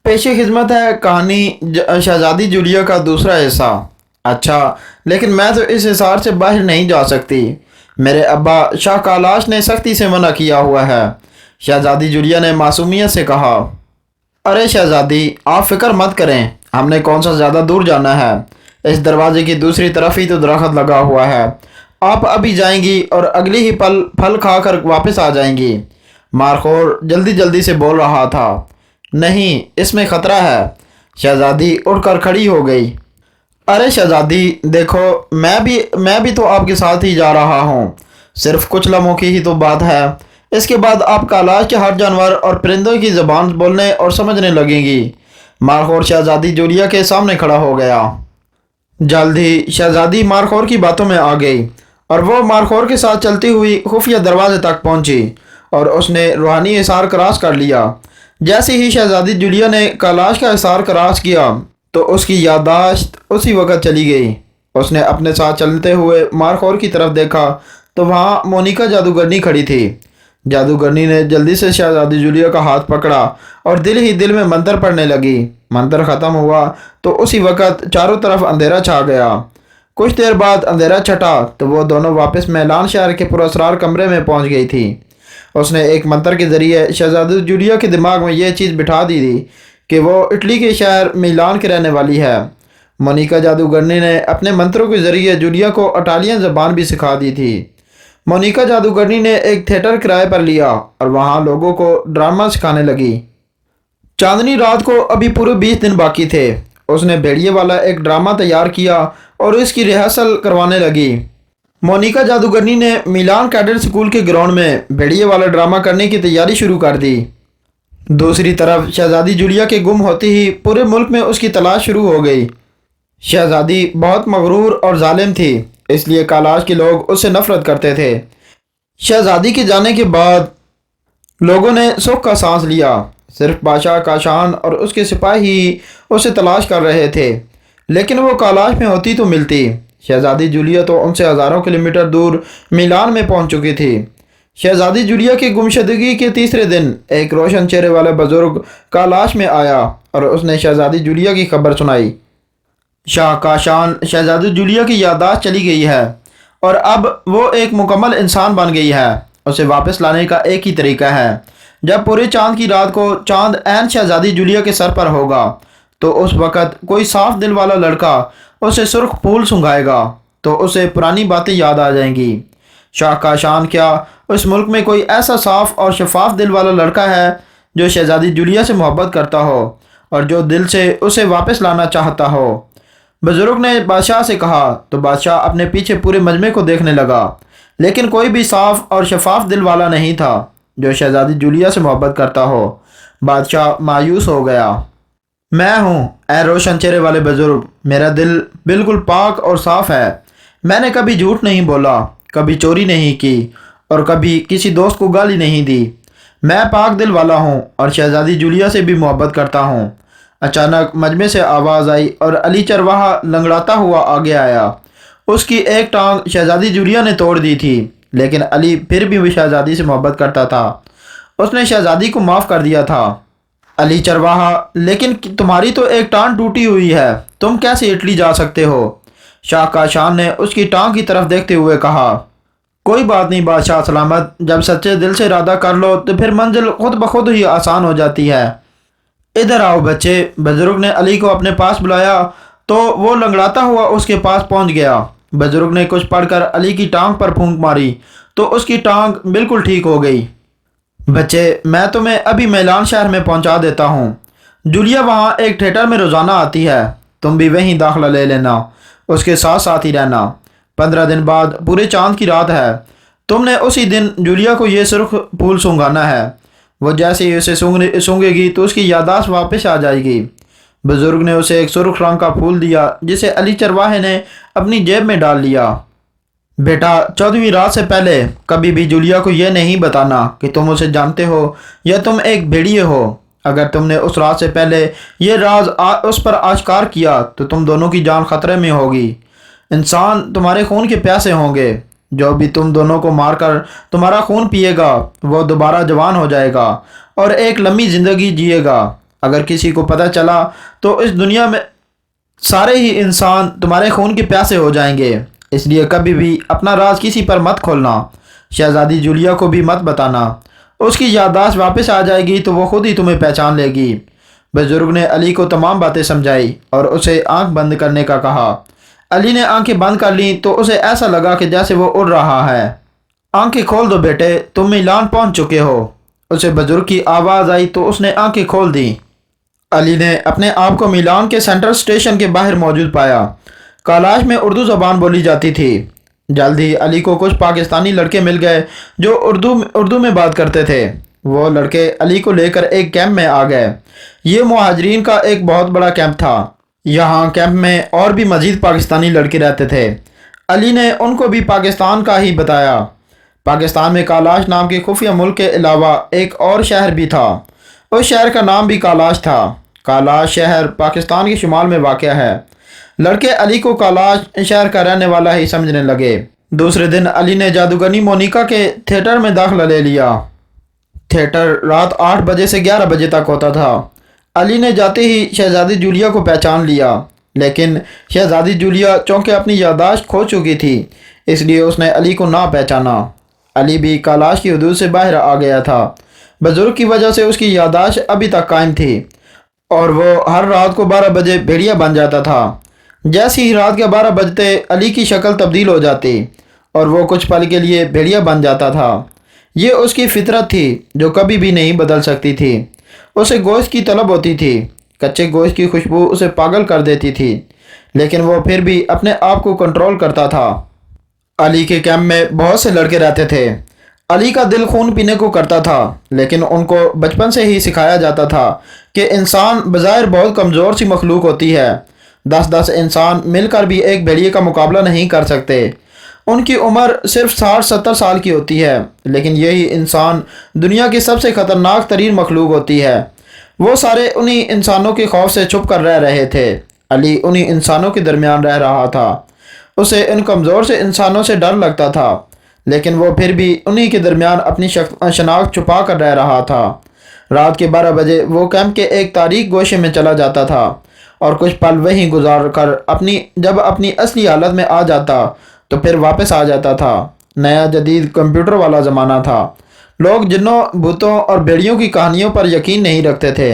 پیش خدمت ہے کہانی شہزادی جولیا کا دوسرا حصہ۔ اچھا، لیکن میں تو اس حصار سے باہر نہیں جا سکتی۔ میرے ابا شاہ کالاش نے سختی سے منع کیا ہوا ہے۔ شہزادی جولیا نے معصومیت سے کہا۔ ارے شہزادی، آپ فکر مت کریں، ہم نے کون سا زیادہ دور جانا ہے۔ اس دروازے کی دوسری طرف ہی تو درخت لگا ہوا ہے۔ آپ ابھی جائیں گی اور اگلی ہی پل پھل کھا کر واپس آ جائیں گی۔ مارخور جلدی جلدی سے بول رہا تھا۔ نہیں، اس میں خطرہ ہے۔ شہزادی اٹھ کر کھڑی ہو گئی۔ ارے شہزادی دیکھو، میں بھی تو آپ کے ساتھ ہی جا رہا ہوں۔ صرف کچھ لمحوں کی ہی تو بات ہے۔ اس کے بعد آپ کالاش کے ہر جانور اور پرندوں کی زبان بولنے اور سمجھنے لگیں گی۔ مارخور شہزادی جولیا کے سامنے کھڑا ہو گیا۔ جلد ہی شہزادی مارخور کی باتوں میں آ گئی اور وہ مارخور کے ساتھ چلتی ہوئی خفیہ دروازے تک پہنچی اور اس نے روحانی حصار کراس کر لیا۔ جیسے ہی شہزادی جولیا نے کالاش کا حصار کراس کیا تو اس کی یادداشت اسی وقت چلی گئی۔ اس نے اپنے ساتھ چلتے ہوئے مارخور کی طرف دیکھا تو وہاں مونیکا جادوگرنی کھڑی تھی۔ جادوگرنی نے جلدی سے شہزادی جولیا کا ہاتھ پکڑا اور دل ہی دل میں منتر پڑھنے لگی۔ منتر ختم ہوا تو اسی وقت چاروں طرف اندھیرا چھا گیا۔ کچھ دیر بعد اندھیرا چھٹا تو وہ دونوں واپس میلان شہر کے پراسرار کمرے میں پہنچ گئی تھی۔ اس نے ایک منتر کے ذریعے شہزادی جولیا کے دماغ میں یہ چیز بٹھا دی تھی کہ وہ اٹلی کے شہر میلان کے رہنے والی ہے۔ مونیکا جادوگرنی نے اپنے منتروں کے ذریعے جولیا کو اٹالین زبان بھی سکھا دی تھی۔ مونیکا جادوگرنی نے ایک تھیٹر کرائے پر لیا اور وہاں لوگوں کو ڈرامہ سکھانے لگی۔ چاندنی رات کو ابھی پورے 20 دن باقی تھے۔ اس نے بھیڑیے والا ایک ڈرامہ تیار کیا اور اس کی ریہرسل کروانے لگی۔ مونیکا جادوگرنی نے میلان کیڈٹ اسکول کے گراؤنڈ میں بھیڑیے والا ڈرامہ کرنے کی تیاری شروع کر دی۔ دوسری طرف شہزادی جولیا کے گم ہوتے ہی پورے ملک میں اس کی تلاش شروع ہو گئی۔ شہزادی بہت مغرور اور ظالم تھی، اس لیے کالاش کے لوگ اس سے نفرت کرتے تھے۔ شہزادی کے جانے کے بعد لوگوں نے سکھ کا سانس لیا۔ صرف بادشاہ کاشان اور اس کے سپاہی ہی اسے تلاش کر رہے تھے، لیکن وہ کالاش میں ہوتی تو ملتی۔ شہزادی جولیا تو ان سے ہزاروں کلومیٹر دور میلان میں پہنچ چکی تھی۔ شہزادی جولیا کی گمشدگی کے تیسرے دن ایک روشن چہرے والے بزرگ کالاش میں آیا اور اس نے شہزادی جولیا کی خبر سنائی۔ شاہ کاشان، شہزادی جولیا کی یادداشت چلی گئی ہے اور اب وہ ایک مکمل انسان بن گئی ہے۔ اسے واپس لانے کا ایک ہی طریقہ ہے۔ جب پورے چاند کی رات کو چاند عین شہزادی جولیا کے سر پر ہوگا تو اس وقت کوئی صاف دل والا لڑکا اسے سرخ پھول سنگھائے گا تو اسے پرانی باتیں یاد آ جائیں گی۔ شاہ کاشان، کیا اس ملک میں کوئی ایسا صاف اور شفاف دل والا لڑکا ہے جو شہزادی جولیا سے محبت کرتا ہو اور جو دل سے اسے واپس لانا چاہتا ہو؟ بزرگ نے بادشاہ سے کہا تو بادشاہ اپنے پیچھے پورے مجمع کو دیکھنے لگا، لیکن کوئی بھی صاف اور شفاف دل والا نہیں تھا جو شہزادی جولیا سے محبت کرتا ہو۔ بادشاہ مایوس ہو گیا۔ میں ہوں، اے روشن چہرے والے بزرگ، میرا دل بالکل پاک اور صاف ہے۔ میں نے کبھی جھوٹ نہیں بولا، کبھی چوری نہیں کی اور کبھی کسی دوست کو گالی نہیں دی۔ میں پاک دل والا ہوں اور شہزادی جولیا سے بھی محبت کرتا ہوں۔ اچانک مجمع سے آواز آئی اور علی چرواہا لنگڑاتا ہوا آگے آیا۔ اس کی ایک ٹانگ شہزادی جولیا نے توڑ دی تھی، لیکن علی پھر بھی شہزادی سے محبت کرتا تھا۔ اس نے شہزادی کو معاف کر دیا تھا۔ علی چرواہا، لیکن تمہاری تو ایک ٹانگ ٹوٹی ہوئی ہے، تم کیسے اٹلی جا سکتے ہو؟ شاہ کاشان نے اس کی ٹانگ کی طرف دیکھتے ہوئے کہا۔ کوئی بات نہیں بادشاہ سلامت، جب سچے دل سے ارادہ کر لو تو پھر منزل خود بخود ہی آسان ہو جاتی ہے۔ ادھر آؤ بچے۔ بزرگ نے علی کو اپنے پاس بلایا تو وہ لنگڑاتا ہوا اس کے پاس پہنچ گیا۔ بزرگ نے کچھ پڑھ کر علی کی ٹانگ پر پھونک ماری تو اس کی ٹانگ بالکل ٹھیک ہو گئی۔ بچے، میں تمہیں ابھی میلان شہر میں پہنچا دیتا ہوں۔ جولیا وہاں ایک تھیٹر میں روزانہ آتی ہے، تم بھی وہیں داخلہ لے لینا، اس کے ساتھ ساتھ ہی رہنا۔ 15 دن بعد پورے چاند کی رات ہے، تم نے اسی دن جولیا کو یہ سرخ پھول سونگھانا ہے۔ وہ جیسے ہی اسے سونگے گی تو اس کی یادداشت واپس آ جائے گی۔ بزرگ نے اسے ایک سرخ رنگ کا پھول دیا جسے علی چرواہے نے اپنی جیب میں ڈال لیا۔ بیٹا، 14ویں رات سے پہلے کبھی بھی جولیا کو یہ نہیں بتانا کہ تم اسے جانتے ہو یا تم ایک بھیڑیے ہو۔ اگر تم نے اس رات سے پہلے یہ راز اس پر آشکار کیا تو تم دونوں کی جان خطرے میں ہوگی۔ انسان تمہارے خون کے پیاسے ہوں گے۔ جو بھی تم دونوں کو مار کر تمہارا خون پیے گا وہ دوبارہ جوان ہو جائے گا اور ایک لمبی زندگی جیے گا۔ اگر کسی کو پتہ چلا تو اس دنیا میں سارے ہی انسان تمہارے خون کے پیاسے ہو جائیں گے، اس لیے کبھی بھی اپنا راز کسی پر مت کھولنا۔ شہزادی جولیا کو بھی مت بتانا، اس کی یادداشت واپس آ جائے گی تو وہ خود ہی تمہیں پہچان لے گی۔ بزرگ نے علی کو تمام باتیں سمجھائی اور اسے آنکھ بند کرنے کا کہا۔ علی نے آنکھیں بند کر لیں تو اسے ایسا لگا کہ جیسے وہ اڑ رہا ہے۔ آنکھیں کھول دو بیٹے، تم میلان پہنچ چکے ہو۔ اسے بزرگ کی آواز آئی تو اس نے آنکھیں کھول دیں۔ علی نے اپنے آپ کو میلان کے سینٹرل اسٹیشن کے باہر موجود پایا۔ کالاش میں اردو زبان بولی جاتی تھی۔ جلد ہی علی کو کچھ پاکستانی لڑکے مل گئے جو اردو میں بات کرتے تھے۔ وہ لڑکے علی کو لے کر ایک کیمپ میں آ گئے۔ یہ مہاجرین کا ایک بہت بڑا کیمپ تھا۔ یہاں کیمپ میں اور بھی مزید پاکستانی لڑکے رہتے تھے۔ علی نے ان کو بھی پاکستان کا ہی بتایا۔ پاکستان میں کالاش نام کے خفیہ ملک کے علاوہ ایک اور شہر بھی تھا۔ اس شہر کا نام بھی کالاش تھا۔ کالاش شہر پاکستان کے شمال میں واقع ہے۔ لڑکے علی کو کالاش شہر کا رہنے والا ہی سمجھنے لگے۔ دوسرے دن علی نے جادوگرنی مونیکا کے تھیٹر میں داخلہ لے لیا۔ تھیٹر رات 8 بجے سے 11 بجے تک ہوتا تھا۔ علی نے جاتے ہی شہزادی جولیا کو پہچان لیا، لیکن شہزادی جولیا چونکہ اپنی یادداشت کھو چکی تھی اس لیے اس نے علی کو نہ پہچانا۔ علی بھی کالاش کی حدود سے باہر آ گیا تھا۔ بزرگ کی وجہ سے اس کی یادداشت ابھی تک قائم تھی اور وہ ہر رات کو 12 بجے بھیڑیا بن جاتا تھا۔ جیسے ہی رات کے 12 بجتے علی کی شکل تبدیل ہو جاتی اور وہ کچھ پل کے لیے بھیڑیا بن جاتا تھا۔ یہ اس کی فطرت تھی جو کبھی بھی نہیں بدل سکتی تھی۔ اسے گوشت کی طلب ہوتی تھی، کچے گوشت کی خوشبو اسے پاگل کر دیتی تھی، لیکن وہ پھر بھی اپنے آپ کو کنٹرول کرتا تھا۔ علی کے کیمپ میں بہت سے لڑکے رہتے تھے۔ علی کا دل خون پینے کو کرتا تھا، لیکن ان کو بچپن سے ہی سکھایا جاتا تھا کہ انسان بظاہر بہت کمزور سی مخلوق ہوتی ہے۔ 10 انسان مل کر بھی ایک بھیڑیے کا مقابلہ نہیں کر سکتے۔ ان کی عمر صرف 60-70 سال کی ہوتی ہے، لیکن یہی انسان دنیا کی سب سے خطرناک ترین مخلوق ہوتی ہے۔ وہ سارے انہی انسانوں کے خوف سے چھپ کر رہ رہے تھے۔ علی انہی انسانوں کے درمیان رہ رہا تھا۔ اسے ان کمزور سے انسانوں سے ڈر لگتا تھا، لیکن وہ پھر بھی انہی کے درمیان اپنی شناخت چھپا کر رہ رہا تھا۔ رات کے 12 بجے وہ کیمپ کے ایک تاریک گوشے میں چلا جاتا تھا اور کچھ پل وہیں گزار کر جب اپنی اصلی حالت میں آ جاتا تو پھر واپس آ جاتا تھا۔ نیا جدید کمپیوٹر والا زمانہ تھا۔ لوگ جنوں، بھوتوں اور بھیڑیوں کی کہانیوں پر یقین نہیں رکھتے تھے،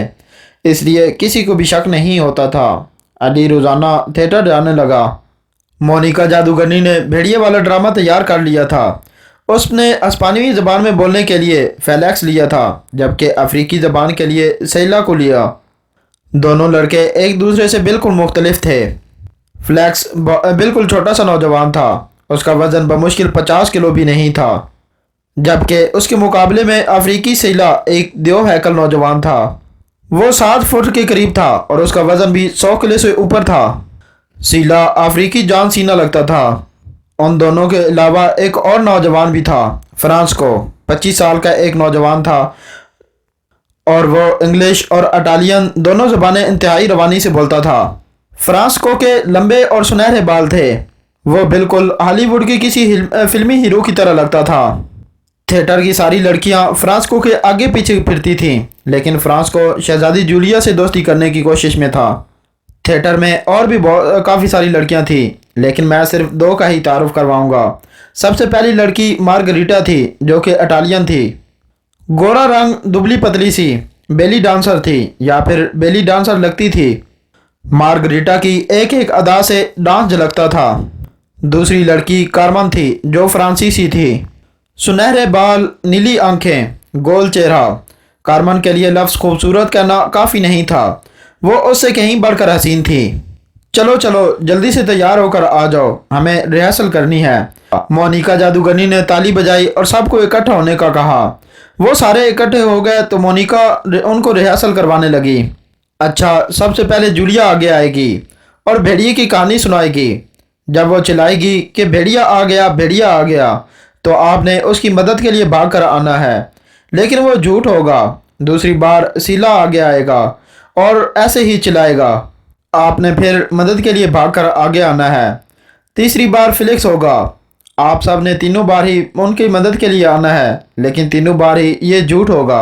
اس لیے کسی کو بھی شک نہیں ہوتا تھا۔ علی روزانہ تھیٹر جانے لگا۔ مونیکا جادوگرنی نے بھیڑیے والا ڈرامہ تیار کر لیا تھا۔ اس نے ہسپانوی زبان میں بولنے کے لیے فیلیکس لیا تھا، جبکہ افریقی زبان کے لیے سیلا کو لیا۔ دونوں لڑکے ایک دوسرے سے بالکل مختلف تھے۔ فلیکس بالکل چھوٹا سا نوجوان تھا، اس کا وزن بمشکل 50 کلو بھی نہیں تھا، جبکہ اس کے مقابلے میں افریقی سیلا ایک دیو ہیکل نوجوان تھا۔ وہ 7 فٹ کے قریب تھا اور اس کا وزن بھی 100 کلو سے اوپر تھا۔ سیلا افریقی جان سینا لگتا تھا۔ ان دونوں کے علاوہ ایک اور نوجوان بھی تھا، فرانسکو، 25 سال کا ایک نوجوان تھا اور وہ انگلش اور اٹالین دونوں زبانیں انتہائی روانی سے بولتا تھا۔ فرانسکو کے لمبے اور سنہرے بال تھے۔ وہ بالکل ہالی ووڈ کے کسی فلمی ہیرو کی طرح لگتا تھا۔ تھیٹر کی ساری لڑکیاں فرانسکو کے آگے پیچھے پھرتی تھیں، لیکن فرانسکو شہزادی جولیا سے دوستی کرنے کی کوشش میں تھا۔ تھیٹر میں اور بھی کافی ساری لڑکیاں تھیں، لیکن میں صرف 2 کا ہی تعارف کرواؤں گا۔ سب سے پہلی لڑکی مارگریٹا تھی، جو کہ اٹالین تھی۔ گورا رنگ، دبلی پتلی سی، بیلی ڈانسر تھی یا پھر بیلی ڈانسر لگتی تھی۔ مارگریٹا کی ایک ایک ادا سے ڈانس جھلکتا تھا۔ دوسری لڑکی کارمن تھی، جو فرانسیسی تھی۔ سنہرے بال، نیلی آنکھیں، گول چہرہ۔ کارمن کے لیے لفظ خوبصورت کہنا کافی نہیں تھا، وہ اس سے کہیں بڑھ کر حسین تھی۔ چلو جلدی سے تیار ہو کر آ جاؤ، ہمیں ریہرسل کرنی ہے۔ مونیکا جادوگرنی نے تالی بجائی اور سب کو اکٹھا ہونے کا کہا۔ وہ سارے اکٹھے ہو گئے تو مونیکا ان کو ریہرسل کروانے لگی۔ اچھا، سب سے پہلے جولیا آگے آئے گی اور بھیڑیے کی کہانی سنائے گی۔ جب وہ چلائے گی کہ بھیڑیا آ گیا، بھیڑیا آ گیا، تو آپ نے اس کی مدد کے لیے بھاگ کر آنا ہے، لیکن وہ جھوٹ ہوگا۔ دوسری بار سیلا آگے آئے گا اور ایسے ہی چلائے گا، آپ نے پھر مدد کے لیے بھاگ کر آگے آنا ہے۔ تیسری بار فیلکس ہوگا، آپ سب نے تینوں بار ہی ان کی مدد کے لیے آنا ہے، لیکن تینوں بار ہی یہ جھوٹ ہوگا۔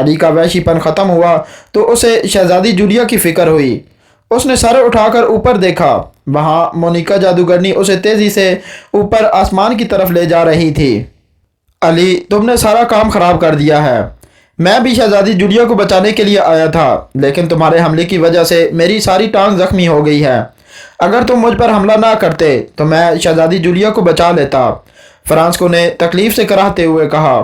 علی کا وحشی پن ختم ہوا تو اسے شہزادی جولیا کی فکر ہوئی۔ اس نے سر اٹھا کر اوپر دیکھا، وہاں مونیکا جادوگرنی اسے تیزی سے اوپر آسمان کی طرف لے جا رہی تھی۔ علی، تم نے سارا کام خراب کر دیا ہے۔ میں بھی شہزادی جولیا کو بچانے کے لیے آیا تھا، لیکن تمہارے حملے کی وجہ سے میری ساری ٹانگ زخمی ہو گئی ہے۔ اگر تم مجھ پر حملہ نہ کرتے تو میں شہزادی جولیا کو بچا لیتا، فرانسکو نے تکلیف سے کراہتے ہوئے کہا۔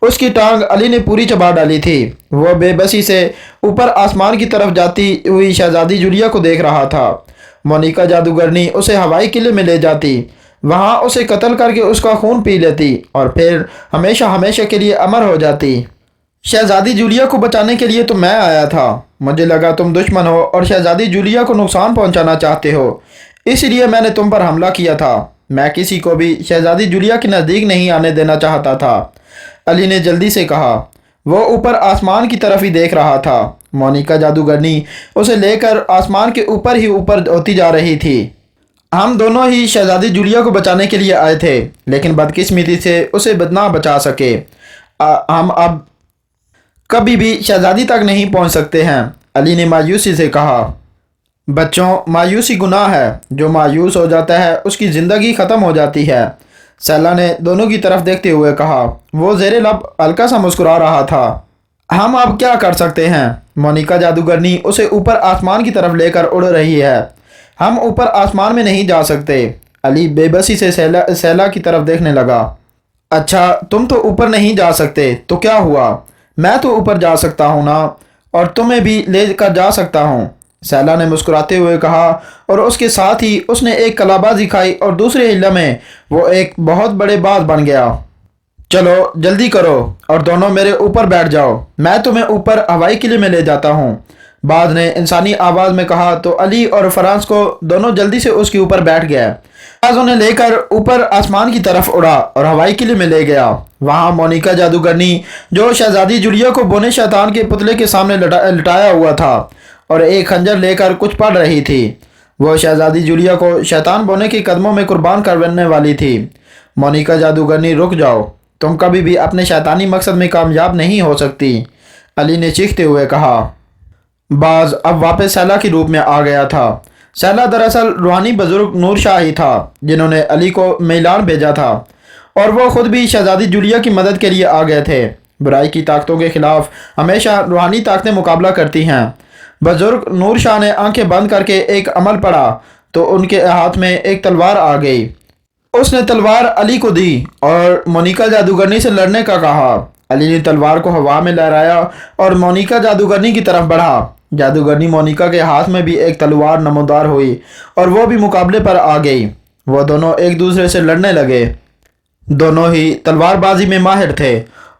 اس کی ٹانگ علی نے پوری چبا ڈالی تھی۔ وہ بے بسی سے اوپر آسمان کی طرف جاتی ہوئی شہزادی جولیا کو دیکھ رہا تھا۔ مونیکا جادوگرنی اسے ہوائی قلعے میں لے جاتی، وہاں اسے قتل کر کے اس کا خون پی لیتی اور پھر ہمیشہ ہمیشہ کے لیے امر ہو جاتی۔ شہزادی جولیا کو بچانے کے لیے تو میں آیا تھا، مجھے لگا تم دشمن ہو اور شہزادی جولیا کو نقصان پہنچانا چاہتے ہو، اس لیے میں نے تم پر حملہ کیا تھا۔ میں کسی کو بھی شہزادی جولیا کے نزدیک نہیں آنے دینا چاہتا تھا، علی نے جلدی سے کہا۔ وہ اوپر آسمان کی طرف ہی دیکھ رہا تھا۔ مونیکا جادوگرنی اسے لے کر آسمان کے اوپر ہی اوپر ہوتی جا رہی تھی۔ ہم دونوں ہی شہزادی جولیا کو بچانے کے لیے آئے تھے، لیکن بدقسمتی سے اسے نہ بچا سکے۔ ہم اب کبھی بھی شہزادی تک نہیں پہنچ سکتے ہیں، علی نے مایوسی سے کہا۔ بچوں، مایوسی گناہ ہے، جو مایوس ہو جاتا ہے اس کی زندگی ختم ہو جاتی ہے، سیلا نے دونوں کی طرف دیکھتے ہوئے کہا۔ وہ زیر لب ہلکا سا مسکرا رہا تھا۔ ہم اب کیا کر سکتے ہیں؟ مونیکا جادوگرنی اسے اوپر آسمان کی طرف لے کر اڑ رہی ہے۔ ہم اوپر آسمان میں نہیں جا سکتے۔ علی بے بسی سے سیلا کی طرف دیکھنے لگا۔ اچھا، تم تو اوپر نہیں جا سکتے تو کیا ہوا؟ میں تو اوپر جا سکتا ہوں نا، اور تمہیں بھی لے کر جا سکتا ہوں، سیلا نے مسکراتے ہوئے کہا، اور اس کے ساتھ ہی اس نے ایک کلا بازی کھائی اور دوسرے ہی لمحے وہ ایک بہت بڑے باز بن گیا۔ چلو جلدی کرو اور دونوں میرے اوپر بیٹھ جاؤ، میں تمہیں اوپر ہوائی قلعے میں لے جاتا ہوں، باز نے انسانی آواز میں کہا تو علی اور فرانسکو دونوں جلدی سے اس کے اوپر بیٹھ گئے۔ باز انہیں لے کر اوپر آسمان کی طرف اڑا اور ہوائی قلعے میں لے گیا۔ وہاں مونیکا جادوگرنی جو شہزادی جولیا کو بونے شیطان کے پتلے کے سامنے لٹایا ہوا تھا اور ایک خنجر لے کر کچھ پڑھ رہی تھی، وہ شہزادی جولیا کو شیطان بونے کے قدموں میں قربان کرنے والی تھی۔ مونیکا جادوگرنی، رک جاؤ، تم کبھی بھی اپنے شیطانی مقصد میں کامیاب نہیں ہو سکتی، علی نے چیختے ہوئے کہا۔ باز اب واپس سیلا کے روپ میں آ گیا تھا۔ سیلا دراصل روحانی بزرگ نور شاہ ہی تھا جنہوں نے علی کو میلان بھیجا تھا، اور وہ خود بھی شہزادی جولیا کی مدد کے لیے آ گئے تھے۔ برائی کی طاقتوں کے خلاف ہمیشہ روحانی طاقتیں مقابلہ کرتی ہیں۔ بزرگ نور شاہ نے آنکھیں بند کر کے ایک عمل پڑھا تو ان کے ہاتھ میں ایک تلوار آ گئی۔ اس نے تلوار علی کو دی اور مونیکا جادوگرنی سے لڑنے کا کہا۔ علی نے تلوار کو ہوا میں لہرایا اور مونیکا جادوگرنی کی طرف بڑھا۔ جادوگرنی مونیکا کے ہاتھ میں بھی ایک تلوار نمودار ہوئی اور وہ بھی مقابلے پر آ گئی۔ وہ دونوں ایک دوسرے سے لڑنے لگے۔ دونوں ہی تلوار بازی میں ماہر تھے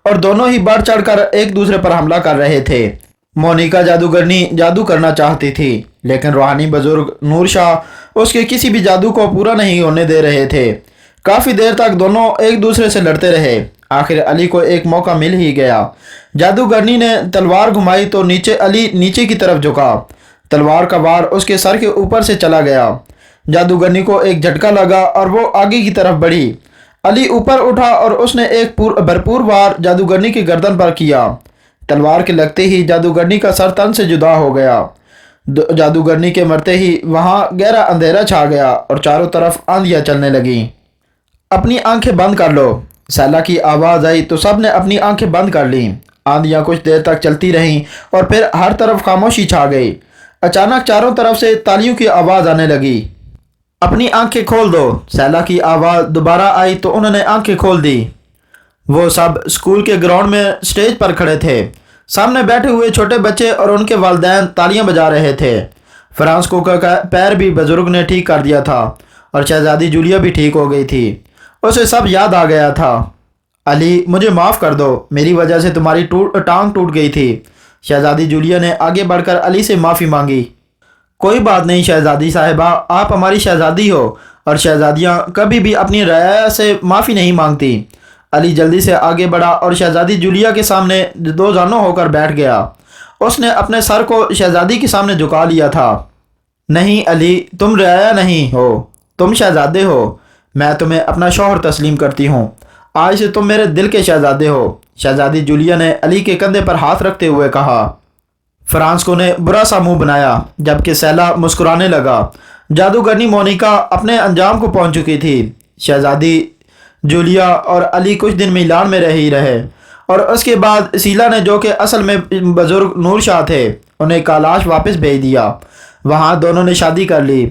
اور دونوں ہی بڑھ چڑھ کر ایک دوسرے پر حملہ کر رہے تھے۔ مونیکا جادوگرنی جادو کرنا چاہتی تھی، لیکن روحانی بزرگ نور شاہ اس کے کسی بھی جادو کو پورا نہیں ہونے دے رہے تھے۔ کافی دیر تک دونوں ایک دوسرے سے لڑتے رہے۔ آخر علی کو ایک موقع مل ہی گیا۔ جادوگرنی نے تلوار گھمائی تو علی نیچے کی طرف جھکا۔ تلوار کا وار اس کے سر کے اوپر سے چلا گیا۔ جادوگرنی کو ایک جھٹکا لگا اور وہ آگے کی طرف بڑھی۔ علی اوپر اٹھا اور اس نے ایک بھرپور وار جادوگرنی کی گردن پر کیا۔ تلوار کے لگتے ہی جادوگرنی کا سر تن سے جدا ہو گیا۔ جادوگرنی کے مرتے ہی وہاں گہرا اندھیرا چھا گیا اور چاروں طرف آندیاں چلنے لگیں۔ اپنی آنکھیں بند کر لو، سیلا کی آواز آئی تو سب نے اپنی آنکھیں بند کر لیں۔ آندیاں کچھ دیر تک چلتی رہیں اور پھر ہر طرف خاموشی چھا گئی۔ اچانک چاروں طرف سے تالیوں کی آواز آنے لگی۔ اپنی آنکھیں کھول دو، سیلا کی آواز دوبارہ آئی تو انہوں نے آنکھیں کھول دی۔ وہ سب اسکول کے گراؤنڈ میں اسٹیج پر کھڑے تھے۔ سامنے بیٹھے ہوئے چھوٹے بچے اور ان کے والدین تالیاں بجا رہے تھے۔ فرانسکو کا پیر بھی بزرگ نے ٹھیک کر دیا تھا اور شہزادی جولیا بھی ٹھیک ہو گئی تھی۔ اسے سب یاد آ گیا تھا۔ علی، مجھے معاف کر دو، میری وجہ سے تمہاری ٹانگ ٹوٹ گئی تھی۔ شہزادی جولیا نے آگے بڑھ کر علی سے معافی مانگی۔ کوئی بات نہیں شہزادی صاحبہ، آپ ہماری شہزادی ہو اور شہزادیاں کبھی بھی اپنی رعایا سے معافی نہیں مانگتی۔ علی جلدی سے آگے بڑھا اور شہزادی جولیا کے سامنے دو زانوں ہو کر بیٹھ گیا۔ اس نے اپنے سر کو شہزادی کے سامنے جھکا لیا تھا۔ نہیں علی، تم رعایا نہیں ہو، تم شہزادے ہو۔ میں تمہیں اپنا شوہر تسلیم کرتی ہوں۔ آج سے تم میرے دل کے شہزادے ہو۔ شہزادی جولیا نے علی کے کندھے پر ہاتھ رکھتے ہوئے کہا۔ فرانسکو نے برا سا منہ بنایا جبکہ سیلا مسکرانے لگا۔ جادوگرنی مونیکا اپنے انجام کو پہنچ چکی تھی۔ شہزادی جولیا اور علی کچھ دن میلان میں رہے اور اس کے بعد سیلا نے، جو کہ اصل میں بزرگ نور شاہ تھے، انہیں کالاش واپس بھیج دیا۔ وہاں دونوں نے شادی کر لی۔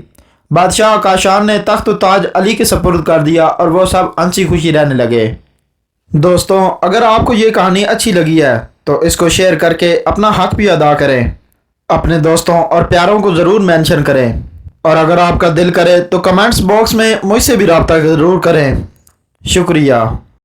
بادشاہ کاشان نے تخت و تاج علی کے سپرد کر دیا اور وہ سب ہنسی خوشی رہنے لگے۔ دوستوں، اگر آپ کو یہ کہانی اچھی لگی ہے تو اس کو شیئر کر کے اپنا حق بھی ادا کریں۔ اپنے دوستوں اور پیاروں کو ضرور مینشن کریں، اور اگر آپ کا دل کرے تو کمنٹس باکس میں مجھ سے بھی رابطہ ضرور کریں۔ شکریہ۔